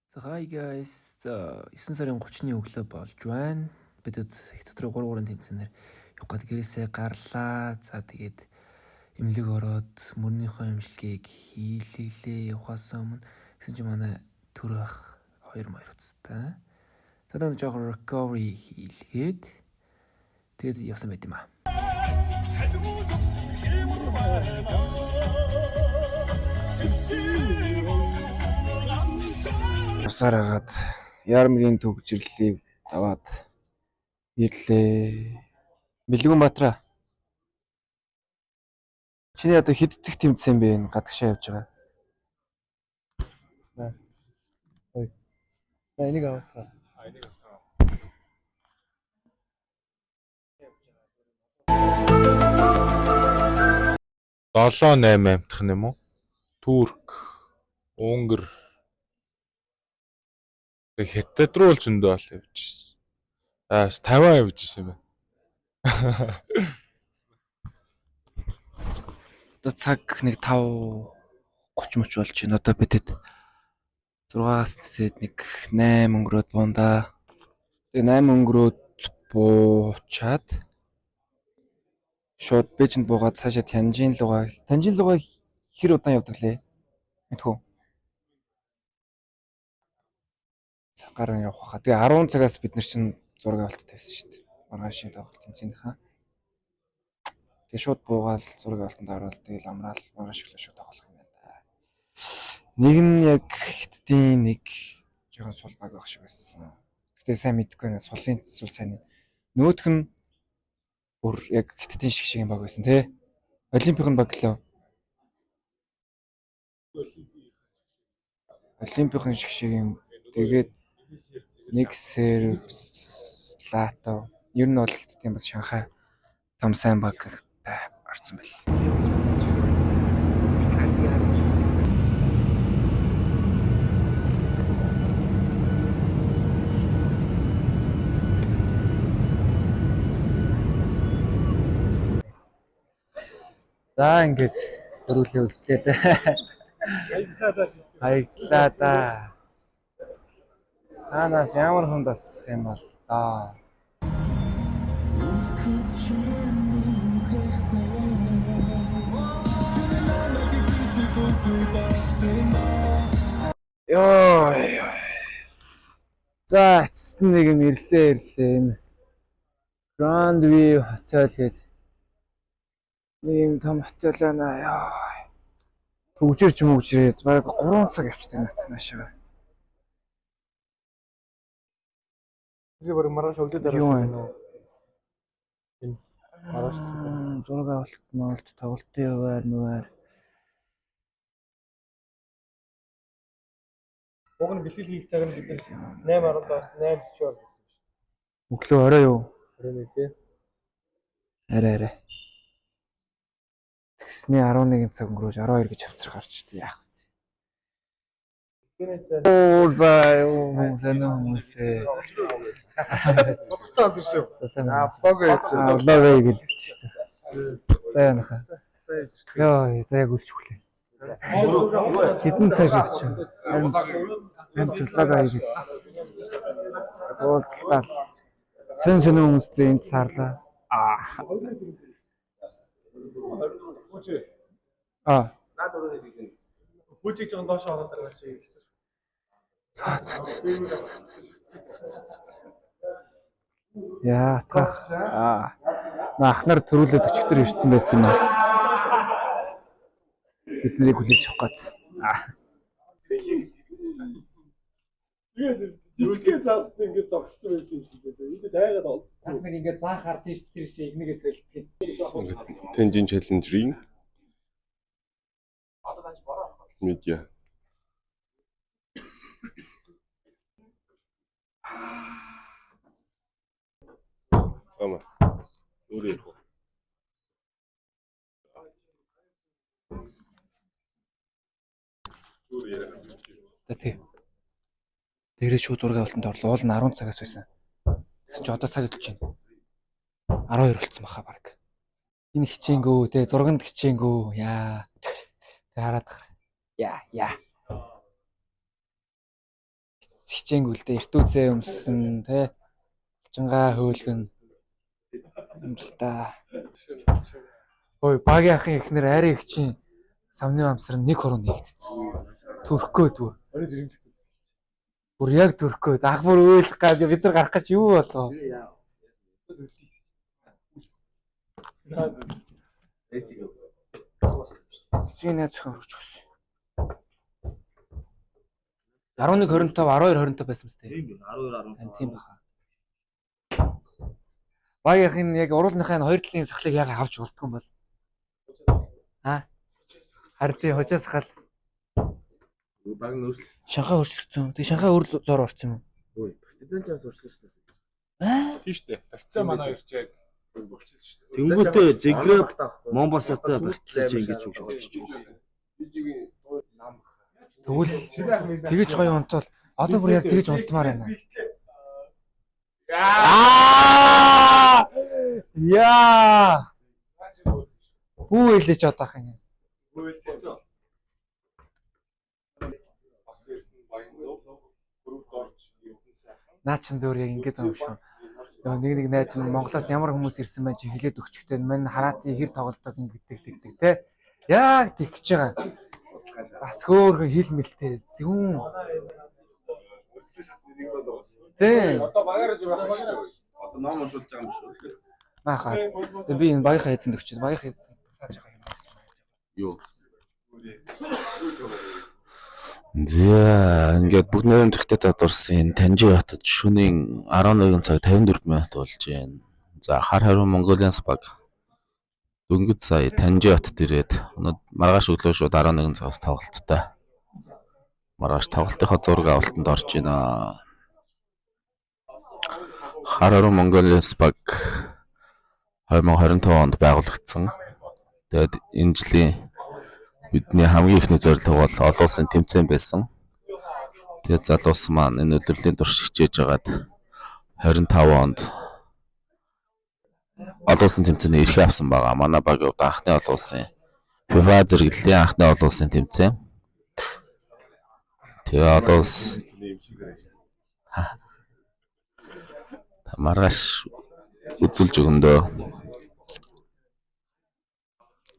За hi guys. За 9 сарын 30-ны өглөө болж байна. Бидэд их дотроо 3 тэмцээнээр явах гээд гэрээсээ гарлаа. За тэгээд эмнэлэг ороод мөрнийхөө имчилгээг хийлгэлээ явахаас өмнө гэсэн чи манай төр ах 2 маяр уцтай. Тэгээд жоохон recovery хийлгээд тэгээд явсан байт юм аа. Усаар агаад Ярмгийн төгжрлийг даваад ирлээ. Мэлгүн Баатара. Чиний одоо хэд дэх тэмцээн бэ энэ гадагшаа явж байгаа? Ой. Энийг авах та. Энийг авах. 7-8 амтх юм уу? Турк, Унгар. Хятад руу л зөндөө бол явчихсан. 50 явжсэн юм байна. Одоо цаг нэг 5:30 мөч болж байна. Одоо бидэд 6-аас нисээд нэг 8 өнгөрөөд буунда. Тэгээ 8 өнгөрөөд буучаад шууд Бээжинд буугаад цаашаа Тянжин лугаа хэр удаан явдаг лээ? Мэдхүү. Цагаараа явах хаа. Тэгээ 10 цагаас бид нар чинь зураг авалт тавьсан шүү дээ. Маргаашийн тоглолт тэмцээнийхаа. Тэгээ шууд буугаал зураг авалтанд ороод тэгээ амраал маргааш өглөө шууд тоглох юм байна да. Нэг нь яг хиттийн нэг жоохон сул баг байх шиг байсан. Гэтэ сайн мэдэхгүй байна. Сулын сул сайн. Нөгөөх нь бүр яг хиттийн шиг юм баг байсан тий. Олимпийн баг лөө. Олимпийн шиг юм. Тэгээд нэг сервис лато. Ер нь бол хиттийн бас Шанхай том сайн баг орсон байл. За ингээд дөрүлээ үлдлээ дээ. Баярлалаа да. Танаас ямар хүн тасах юм бол доо. Ёо. За эцэст нэг юм ирлээ энэ Grand View Hotel гээд нэг юм том хотел байна ёо. Төгжирч мөгжрээд баг 3 цаг явчихдаг нацнаашаа. Би бүр маргааш өглөө дараа юу байна уу? Энэ маргааш зураг авалт маалт тоглолтын яваар нүвэр. уг нь бэлтгэл хийх цаг нь бид 8:10-аас 8:40 болсон шүү. Өглөө орой юу? Орой нэг тий. Арай. Тэгсний 11 цаг өнгөрөөж 12 гэж авчрах гарч тий яах. Оо заа юу хүмүүсээ. Фотограф биш үү? Фого хийсэн. Лавэ гэж хэлчихсэн. За яанаха. Яа, за яг үлчүүлээ. Хэдэн цаг явчих. Энд чулаага хийх. Уулзлаа. Сэн хүмүүстэй энд сарлаа. Хүчийг жоохон доош ороод байгаа чи. Яа, атгах. Ахнаар төрүүлээд өчтөр ирсэн байсан юм аа. Бид нарыг хүлээж авах гээд. Тэгээд жижигхэн цаас ингээд зогссон байсан юм шиг дээ. Энд дайгаад бол. Бас нэг ингээд заах хард тийш тэр шиг нэгээс солилдгийг. Тэнжин челленжрийн медиа. Сама. Үрээ. Тэ. Дээрээ шууд зураг авалтанд орлоо. Уул нь 10 цагаас байсан. Тэгсэн чи одоо цаг идэлж байна. 12 болцсон баха баг. Энэ хичээнгөө те зурганд хичээнгөө яа. Тэ хараад. Яа. хичээнгүлдээ эртүүцээ өмссөн те чангаа хөөлгөн юм л та. Ой багийн ахын ихнэр арай их чинь самны амсар нэг хорон нэгдсэн. Төрхгөөд бүр. Бүр яг төрхгөөд ах бүр өөлөх гад бид нар гарах гэж юу болов? Чи нэ зөвхөн хурж өгсөн. 11:25 12:25 байсан мэт. Тийм 12 Тийм баха. Багийнх нь яг уруулныхаа 2 талын сахлыг яг авч болдгоо юм бол. Харин тий хожоос хал баг нь өөрчлөлт. Шанхай өөрчлөгдсөн. Тэг Шанхай өөр зор орсон юм Ой, партизан ч бас өөрчлөлт шүү уу? Тийм штэ. Партизан манай хоёр ч яг өөрчлөсөн штэ. Тэнгүүтээ Зэгрэб Монбасатай партизан ч ингэж үг шуурч байна. Тэгвэл тэгэж гоё унтвал одоо бүр яг тэгэж унтмаар байна. Яа! Хүү хэлээч одоох юм. Наа чин зөөр яг ингэж байгаа юм шүү. Нөгөө нэг найз нь Монголоос ямар хүмүүс ирсэн байж хэлээд өгчтэй мань хараатын хэр тоглолтог ингэдэг те. Яг тэг гэж байгаа. Бас хөөхөн хил мэлтэй зүүн. Тий. Одоо багаараа зүрх авах. Одоо ном уншуулж байгаа юм шүү. Махаа. Би энэ багийнхаа эзэнд өгчээ. Багийнхаа эзэн тааж байгаа юм. Юу? За ингээд бүгд нэрмжигтэй дурсан Танжи хотод шөнийн 11 цаг 54 минут болж байна. За хар хариу Mongolian баг дөнгөж сая Танжи хотод ирээд маргааш өглөө шууд 11 цагаас тоглолттой. Маргааш тоглолтынхаа зураг авалтанд орж байна. Хар хариу Mongolian баг 2025 онд байгуулагдсан. Тэгээд энэ жилийн бидний хамгийн ихний зорилго бол олон улсын тэмцээн байсан. Тэгээд залуус маань энэ үлрэлийн турш хичээж агаад 25 онд олон улсын тэмцээний эрхээ авсан байгаа. Манай багийн хувьд анхны олон улсын FIFA зэрэглэлийн анхны олон улсын тэмцээн. Тэгээд олон улс маргааш үзүүлж өгөндөө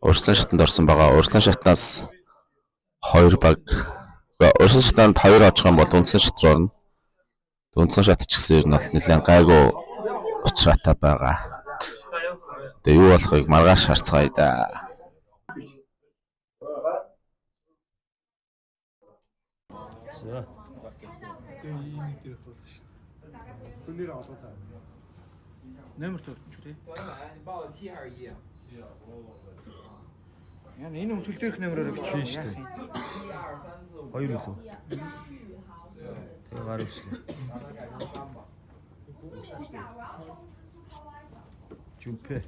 Урьдчилан шатанд орсон байгаа. Урьдчилан шатнаас 2 баг. Урьдчилан шатанд 2 очих юм бол үндсэн шат руу орно. Үндсэн шат ч гэсэн ер нь бол нэлээд гайгүй учраатай байгаа. Тэгээ юу болохыг маргааш харцгаая да. Номер төрчих тий. Яа энэ өмсөл дээрх номероор өгч шүү дээ. 2 үлээ. Тэгээ гар үслээ. Жупе.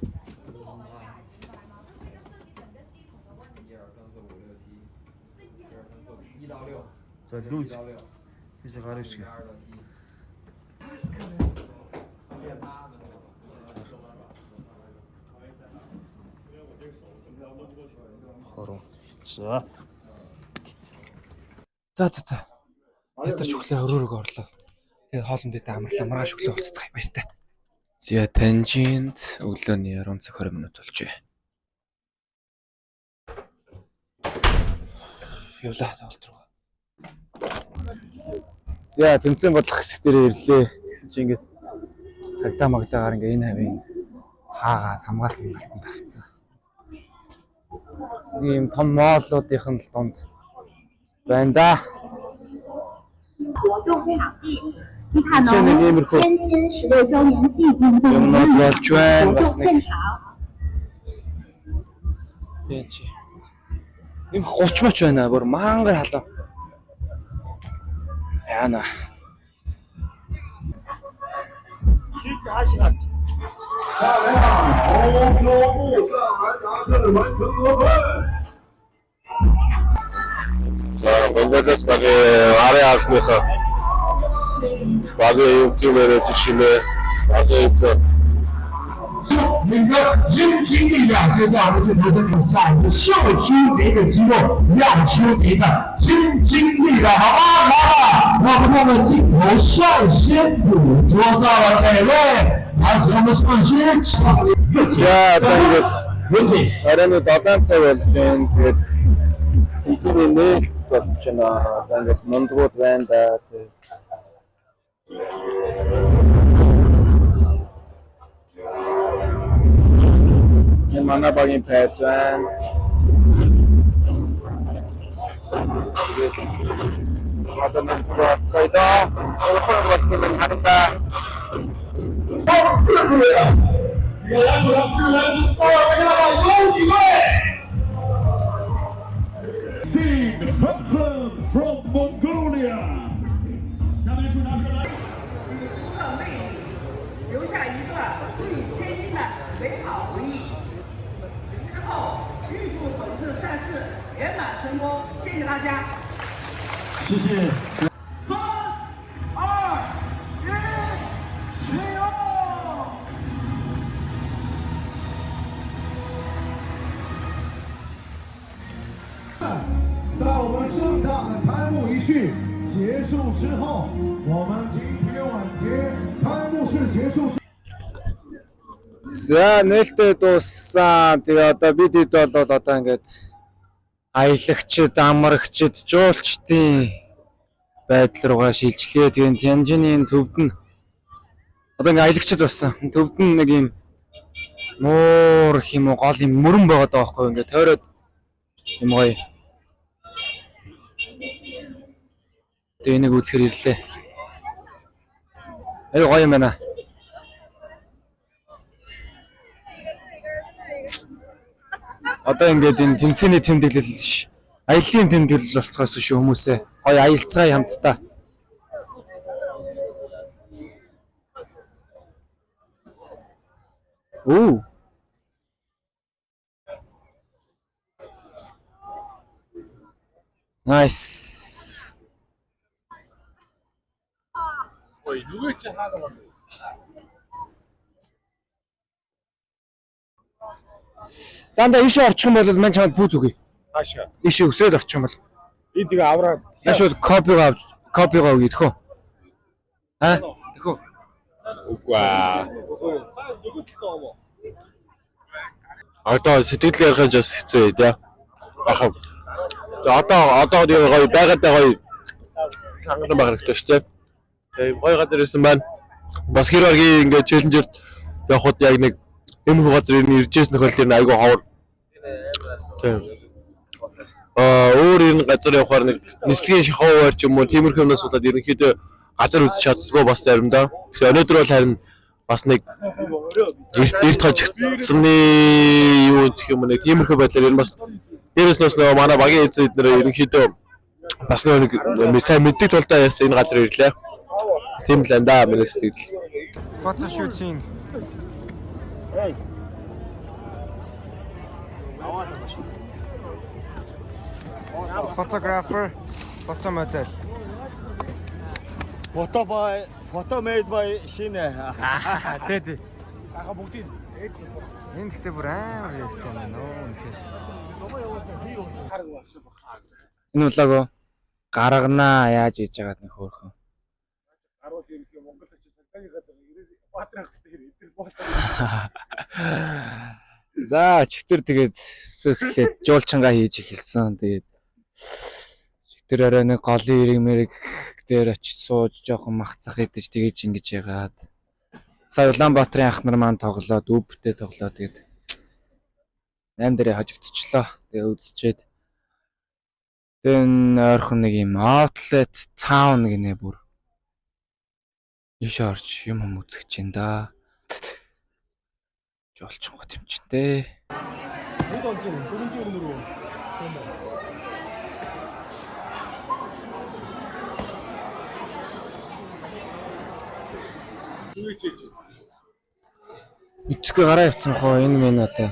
За лүүз. Бис гар үслээ. Хорон. За. За. Ятаж өглөө өрөөрөг орлоо. Тэгээ хоолнд дэд амарлаа маргааш өглөө болцох юм баяр та. Зя Танжинд өглөөний 10 цаг 20 минут болжээ. Явлаа тоглолт руу. За тэмцээн бодлох хэсэг дээр ирлээ. Тэгсэн чи ингээд цагдаа магдаагаар ингээд энэ хавийн хаагаад хамгаалтанд тавцсан. Ийм том моолуудын л донд байна да. 活动场地，迪卡侬天津16周年庆运动会活动现场。 Тийм чи. Ийм 30 моч байна бүр мангар халаа. Яана. Монголоос багийн арын алсныхаа багийн юм кимээр жишээ багийн 那个阴茎力量，现在我们就投身给下一个秀出的一个肌肉，亮出一个阴茎力量，好吗？来吧，我们的镜头率先捕捉到了哪位？而且我们率先上了一个 За одоо ингээд оройн 7 цаг болж байна. Тэгээд тэмцээний нээлт болж байна. Одоо ингээд мундгууд байна да. Энэ манай багийн пайз байна. Одоо нэг цайдаа өөрөөр хэлбэл хараа. Steve Hudson from Mongolia. 留下一段属于天津的美好回忆。之后预祝本次赛事圆满成功，谢谢大家。谢谢。3、2、1，起哦！在我们盛大的开幕仪式结束之后，我们今天晚节开幕式结束之。 За нээлттэй дууссан. Тэгээ одоо бид хэд бол одоо ингээд аялагчид, амрагчид, жуулчдын байдал руугаа шилжлээ. Тэгээ Тянжины төвд нь одоо ингээд аялагчид болсон. Төвд нь нэг юм муур хэм үү гол юм мөрөн байгаад байгаа байхгүй ингээд тойроод юм гоё. Тэгээ нэг үзэхэр ирлээ. Ай гоё юм байна. Одоо ингээд энэ тэмцээний тэмдэглэл биш. Аяллаа тэмдэглэл болцохоос шүү хүмүүсээ. Гоё аялцгаая хамтдаа. Оо. Nice. Ой, 누구 чи хаана байна? Занда ишээ орчих юм бол мань чамд бүүз үгүй. Хаашаа. Ишээ өсрөөд орчих юм бол. Би тэгээ авраа. Яшууд копигаа өгье тэхөө. Аа? Тэхөө. Үгүй аа. Одоо сэтгэл ярих гэж бас хэцүү ээ тий. Ахав. Одоо гоё байгаад гоё хангалттай байх хэрэгтэй шүү дээ. Тэгээ гоё газар ирсэн байна. Бас хэр оргийн ингээд челленжерт явход яг нэг юм газар иржээс нөхөрлөөр нь айгүй ховор. Тийм. Өөр энэ газар явахаар нэг нислэгийн шахуу ч юм уу тиймэрхүү юмнаас болоод ерөнхийдөө газар үзэж чаддгүй бас заримдаа. Тэгэхээр өнөөдөр бол харин бас нэг эрт хожигдсны юу гэх юм нэг тиймэрхүү байдлаар энэ бас дээрээс нь нөгөө манай багийн эзэд нэр ерөнхийдөө бас нэг сайн мэддэг тулдаа яасан энэ газар ирлээ. Тийм л андаа миний сэтгэл. Photo shooting. Photographer, photo model. Photo made by Шинэ. Тэд. Ага бүгдийг. Энэ гэхдээ бүр амар ярьтай байна нөө. Энэ улаагаа гарганаа яаж хийж байгаад нэг хөөрхөн. Гаруул юм шиг Монгол очиж салтаны газар ирээд баатрах дээр эдгээр боолоо. За чигтэр тэгээд сөсглээд жуулчангаа хийж эхэлсэн. Тэгээд чигтэр орой нэг голын ирэг мэрэг дээр очиж сууж жоохон махцах идэж тэгэж ингэж ягаад. Сая Улаанбаатарын ах нар маань тоглоод өвбтэй тоглоо тэгээд 8 дээрээ хожигдчихлоо. Тэгээ үзчихэд тэн ойрхон нэг юм outlet town гинэ бүр иш орж юм үзэж чинь да. Жолчонго тэмчтэй. Мэдхгүй гараа явцсан хоо энэ мэн одоо.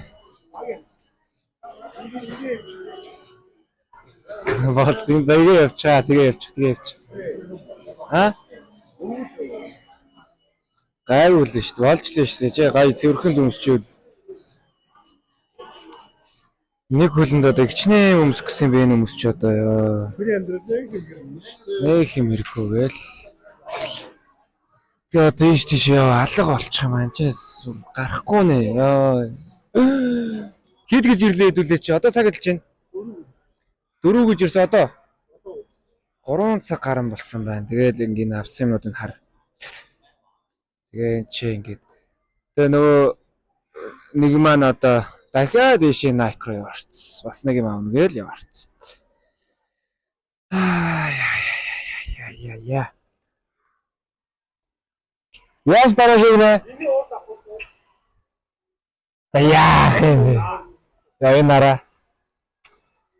Бас энэ заяа явчаа тэгээ явчих. Аа? Гайвуулна шүү дээ. Болж лээ шүү дээ. Гай цэвэрхэн л өмсчөөл Нэг хөлөнд одоо хичнээн өмсөх гэсэн бэ энэ өмсч одоо ёо. Хүний амьдрал яг юм шүү дээ. Нэг юм хэрэггүй гээл. Тэгээ одоо ийш тийш яа алга болчих юм анчаас гарахгүй нэ ёо. Хэд гэж ирлээ хэдүүлээ чи одоо цаг эдэлж байна. 4 гэж ирсэн одоо 3 цаг гарan болсон байна. Тэгээл ингийн авсан юмнуудыг хар. Тэгээ чи ингээд тэгээ нөгөө нэг маань одоо дахиад ийшээ Nike руу яварч. Бас нэг юм аавна гээл яварч. Яа. Яс дараа шивнэ. За яах юм бэ? Яа энэ нараа.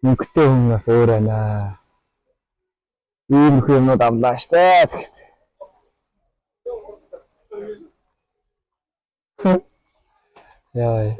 Мөнгөтэй хүн бас өөр байна. Ийм их юмнууд амлаа штэ. Яа.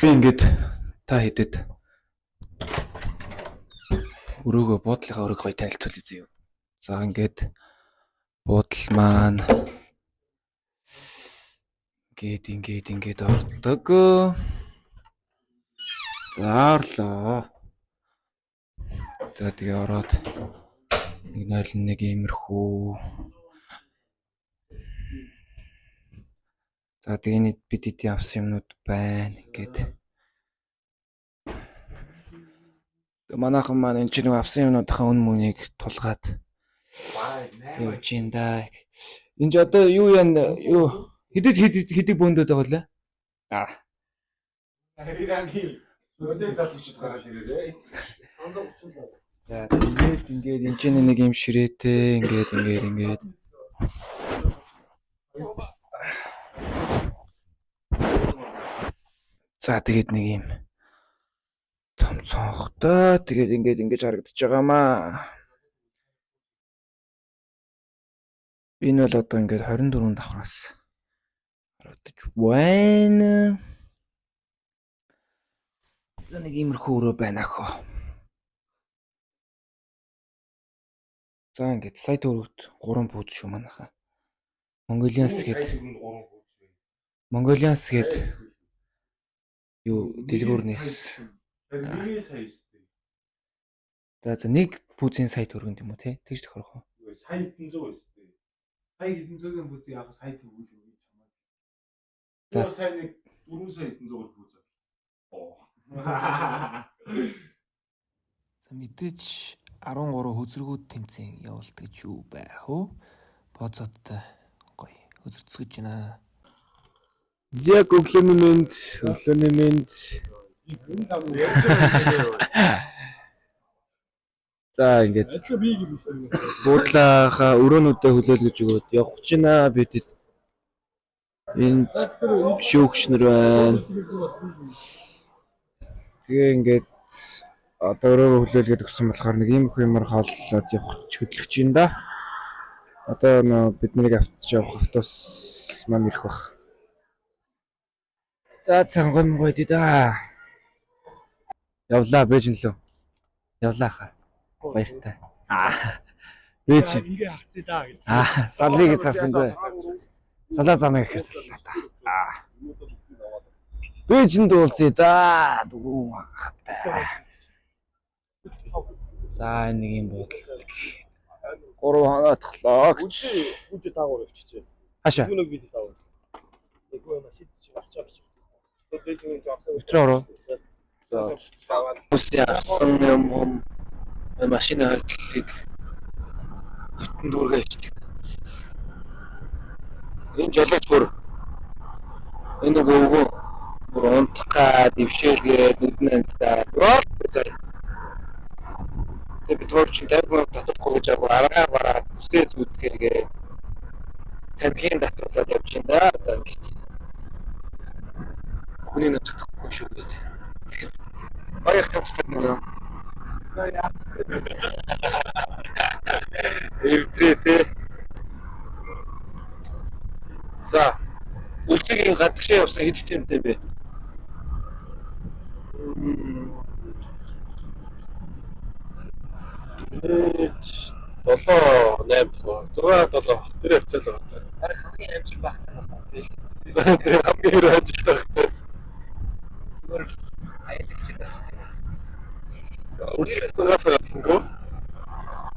Би ингээд та хэдэд өрөөгөө буудлынхаа өрөг гоё танилцуул үзье юу. За ингээд буудал маань ингээд ордог. За орлоо. За тэгээ ороод нэг 01 иймэрхүү. За тэгээ бид эдийн авсан юмнууд байна ингээд. Манайхан маань энэ чинь авсан юмнуудынхаа үн мөнийг тулгаад явж ин да. Энд ч одоо юу яа юу хэдэг бөөндөөд байгаа лээ. За тэгээд энэ чинь нэг юм ширээтэй ингээд. За тэгээд нэг юм том цонхтой тэгээд ингэж харагдаж байгаамаа. Энэ бол одоо ингээд 24 давхраас харагдаж байна. За нэг иймэрхүү өрөө байна ах. За ингээд сайт өрөвд 3 пүүз шүү манайхаа. Mongolians гээд юу дэлгүүрнээс За нэг пүүзийн сая төгрөг юм уу те? Тэгж тохирох уу? Сая хэдэн зуун байсан те. Сая хэдэн зуугийн пүүз яг сая төгрөг юм гэж хамаагүй. За сая нэг 4 сая хэдэн зуугаар пүүз. За мэдээж 13 хөзргүүд тэмцээн явуулдаг гэж юу байх вэ? Боцоттой гоё хөзөрцгөж байна. Зя комплимент. За ингээд буудлаахаа өрөөнүүдэд хөлөөлгөж өгөөд явах гэж байна бид. Энд шүүгчнэр байна. Тэгээ ингээд одоо өрөөгөө хөлөөлгөд өгсөн болохоор нэг юм юмар хааллаад явах хөдлөж чинь да. Одоо нөө бид нарыг авчиж явах автобус маань ирэх баг. За цангам гоё да. Явлаа бэж нөлөө. Явлаа хаа. Баяртай. Бэж Ингээ хацъя да гэж. саллыг цаасангүй. Салаа замаа гэхээс л та. Бэж дуулцъя да. Дүүн хахтай. За нэг юм бодол. 3 хоноо тоглоо гэж. Үгүй таагаар явчихжээ. Хаашаа? Юу нэг бид таагаар. Эгөө машин чи авчаа биш. Тэд нэг жаахан. Өтрөөрөө. За. Үсээ авсан юм машины хөдлөлийг хөтөн дүүргээ ичдэг. Энэ жолооч бүр энэ гөвгөө бүр унтахгаа дэвшээлгээд нүднээ таа. Тэгээд бид хоёр чинь 50 минут татахгүй гэж байгаа аргаа бараа үсээ зүүцгэргээ тамхин татуулаад явж байна да одоо ингэж. Хүний нутаггүй шүү гэж. Баяр тавцдаг мөн. За яа. Эрдрээ те. За. Үлцгийн гадагшаа явсан хэд тэмтэй бэ? Долоо 8 6 7 тэр хвцаал байгаа. Харин хамгийн амжилт багтаа байна. Тэр хамгийн их амжилт багтай. Зүгээр аялагч байсан. Үлцгээс гацсангүй.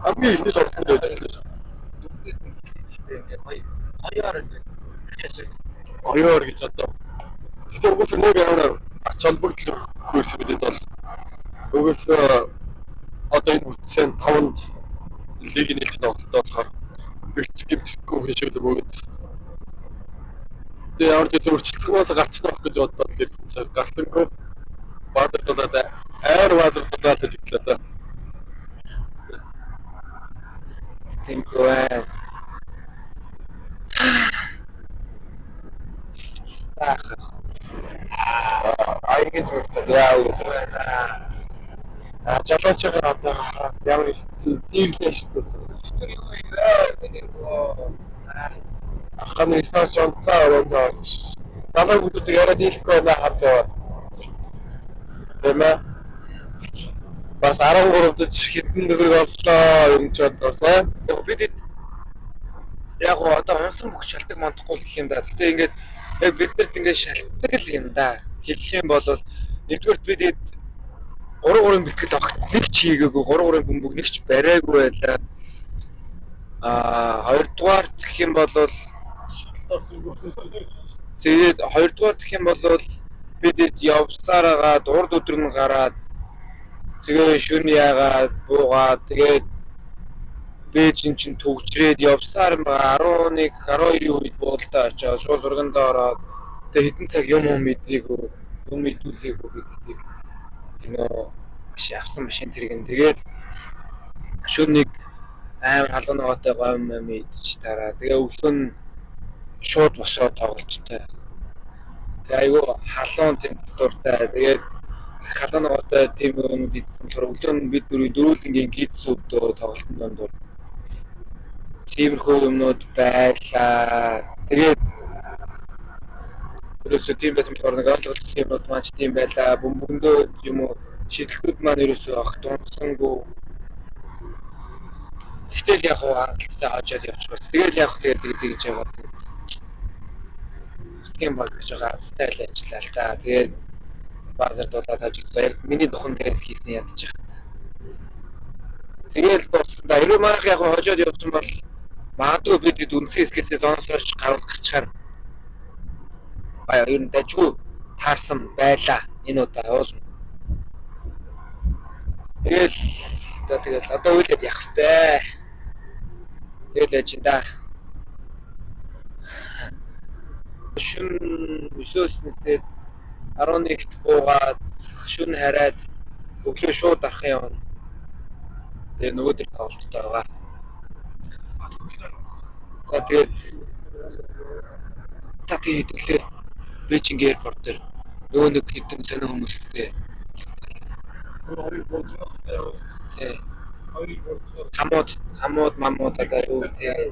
Хамгийн их л орсон байж байна шүү. Хоёроор гэж одоо. Гэхдээ угсаа нэг амар ач холбогдол курс бидэд бол угсаа одоо энэ бүтсэн 5-нд лигийн нэлээд тоглолтоо болохоор бэлч гэмтэхгүй хишэглэг өгöd. Тэгээ ямар ч өөрчлөлтөөс гарчихна байх гэж бодоод ирсэн чинь гарсангүй. Баатар болоод айр баазарлуулаад ажиллаа та. Тэмгүй бай. Айгэж үрцээ яа үү. Жолооч байгаа одоо ямар их тийрлээ шүү дээ. Ахны стач онцаа өнөөч. Далайн бүдүүд яриад ийлэхгүй байна хатаа. Тэмээ. Бас 13-д хитэн дөрөв орлоо юм ч одоо сайн. Бид яг одоо онсон бүх шалтгаан мандахгүй гэх юм да. Гэтэ ингээд яг биднэрт ингээд шалтгаан л юм да. Хэлэх юм бол нэгдүгürt бид 3 бэлтгэл авах нэг ч хийгээгүй 3 бөмбөг нэг ч бариагүй байлаа. Хоёрдугаар гэх юм бол тэгээд хоёрдугаар гэх юм бол бид явсаар агаад урд өдөр нь гараад тэгээ шөнө яагаад буугаад тэгээд бэж чинь төгжрээд явсаар 11 12 үед буудалтай очоод шууд зургандаа ороод тэгээд хэдэн цаг юм мэдээгүй юм мэдүүлээгүй гэдгийг тийм авсан машин тэрэг. Тэгээд шөнөнийг амар халуун ногоотой гом мэдчих тараа. Тэгээ өглөө нь шууд босоод тоглолттой. Тэгээ айгүй халуун температуртай. Тэгээд халуун ногоотой тийм юмуд идсэн болохоор өглөө нь бид дөрвөлнгийн гидс өдөө тоглолтын донд тиймэрхүү юмнууд байлаа. Тэгээд ерөөсөө тийм байсан болохоор нэг ойлголцсон юмуд маань тийм байлаа. Бөмбөгөндөө юм уу шийдэлтүүд маань ерөөсөө огт унсангүй. Гэтэл яг хангалттай хожоод явчихвас. Тэгэл яг тэгээд тэгж яваад тийм баг гэж байгаа азтай л ажиллаа л та. Тэгээд базард болоод хожигдсон. Яг миний духан дээрээс хийсэн ядчих. Тэгэл болсон да. Ерөө манайх яг хожоод явсан бол магадгүй бид үндсэн хэсгээс зоонсооч гарчихаар ер нь дажгүй таарсан байлаа. Энэ удаа уулна. Тэгэл одоо үйлээд явах вэ. Тэгэл яж да. Шүн 9-өөснөөсөө 11-т буугаад шүн хараад өглөө шууд арах юм. Тэгээ нөгөөдөр тоглолттой байгаа. За тэгээд хэдүүлээ Бээжинг аирпорт дээр нөгөө нэг хэдэн сонио хүмүүстэй хамууд мамууд одоо юу тий.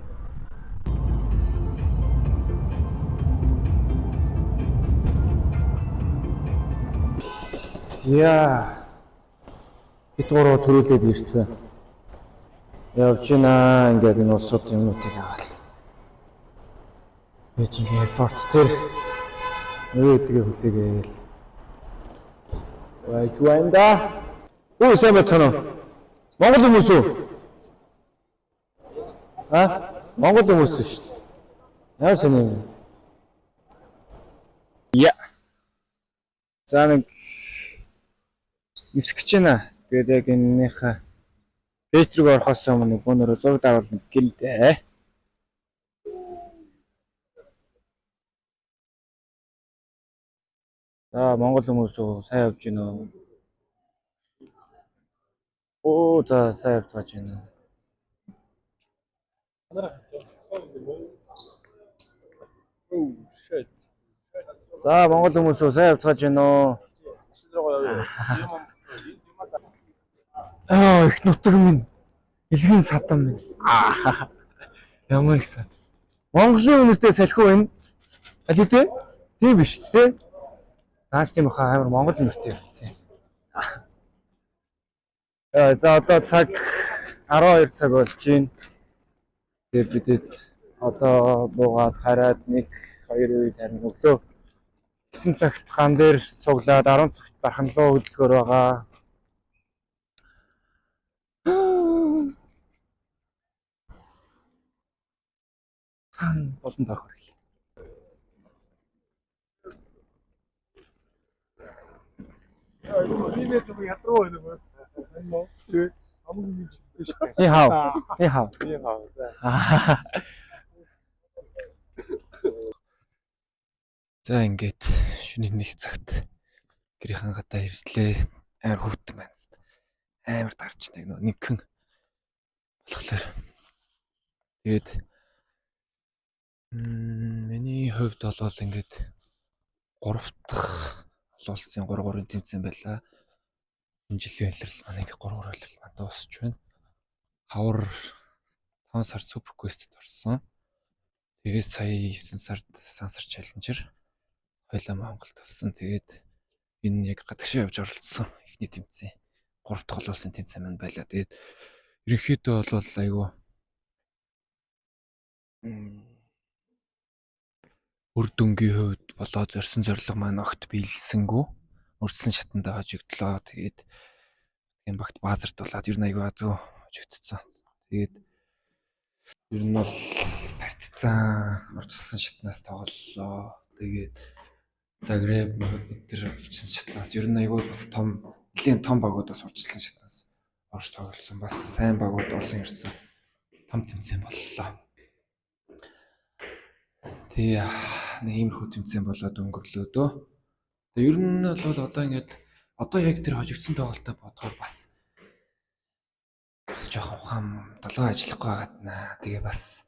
Яа. Бид гурав төрүүлээд ирсэн. Явж гинэ ингээд энэ улсууд юмнуудыг аваад. Бээжинг аирпорт дээр Нөөдгээ хүлээгээл. Байж байна да. Үгүй сайн байна уу? Монгол хүмүүс үү? Монгол хүмүүс шүү дээ. Яа сайн юм. Я. За нэг нисгэж байна. Тэгээд яг энэнийхээ пэйж рүү орохоос өмнө бөөнөрөө зураг даруулна гинэ. За Монгол хүмүүс үү сайн явж байна уу? Оо за сайн явж байна. За Монгол хүмүүс үү сайн явж байна уу? Их нутаг минь. Илгийн садан минь. Ямар их сан. Монголын үнэртэй салхи байна. Аль хэдийн тийм биш тий. Тааш тийм баха амар монгол үнэртэй явцсан. За одоо цаг 12 цаг болж байна. Тэгээд бидэд одоо буугаад хараад 1 2 үед харин өглөө 9 цагт ган дээр цуглаад 10 цагт бархан руу хөдөлгөөр байгаа. Болон тахор. Иймээ зүг ядруу байна мөн. Энэ мөн тий амг юм чинь шүү дээ. Ни хав. Ни хав. Тий хав. За ингээд шөнийн 1 цагт гэрийн гадаа ирлээ. Амар хөвтөн байна. Амар дарж нэг нэгэн болохоор тэгээд миний хувьд бол ингээд 3 дахь олон улсын 3-3-ын тэмцээн байлаа. Энэ жилийн илрэл маань ингээд 3-3 илрэл маань дуусч байна. Хавар 5 сард Супер Квестэд орсон. Тэгээд сая 9 сард Сансар Челленжер хоёлаа Монголд болсон. Тэгээд энэ яг гадагшаа явж оролцсон ихний тэмцээн. 3 дахь олон улсын тэмцээн маань байлаа. Тэгээд ерөнхийдөө бол айгүй үр дүнгийн хувьд болоо зорьсон зорилго маань огт биелсэнгүй. Өрсөлдсөн шатандаа хожигдлоо. Тэгээд энэ багт баазардуулаад ер нь айгүй азуу хожигдсон. Тэгээд ер нь бол партизан урьдчилсан шатнаас тоглолоо. Тэгээд Загреб өдөр урьдчилсан шатнаас ер нь айгүй бас нэлийн том багуудаас урьдчилсан шатнаас орж тоглосон. Бас сайн багууд олон ирсэн. Том тэмцээн боллоо. Тэгээ нэг иймэрхүү тэмцээн болоод өнгөрлөө дөө. Тэгээ ер нь бол одоо ингээд одоо яг тэр хожигдсон тоглолтоо бодохоор бас жоохон ухаан долоо ажиллахгүй байгааднаа. Тэгээ бас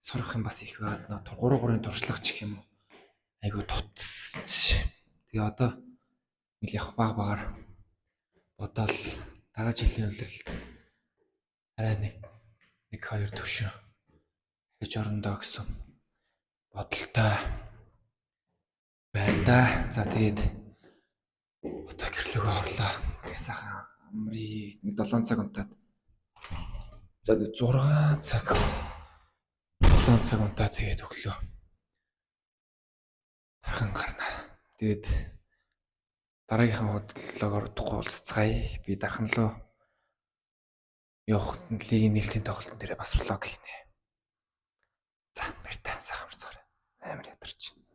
сурах юм бас их байгаад 3-3-ын туршлага ч гэх юм уу. Айгу тутсч. Тэгээ одоо нэг яг баг-багаар бодоол дараа жилийн үлрэлт арай нэг 2 төвшин гэж орондоо гэсэн бодолтой байна да. За тэгээд одоо гэрлөөгөө орлоо. Тэгээ сайхан амрий нэг 7 цаг унтаад. За нэг 6 цаг 7 цаг унтаад тэгээд өглөө тархан гарна. Тэгээд дараагийнхаа хөдөлгөөгөөр удахгүй уулзцгаая. Би дархан руу явах лигийн нээлтийн тоглолтын дээр бас влог хийнэ. За баяр та сайхан амарцгаарай. Амар ядарч байна.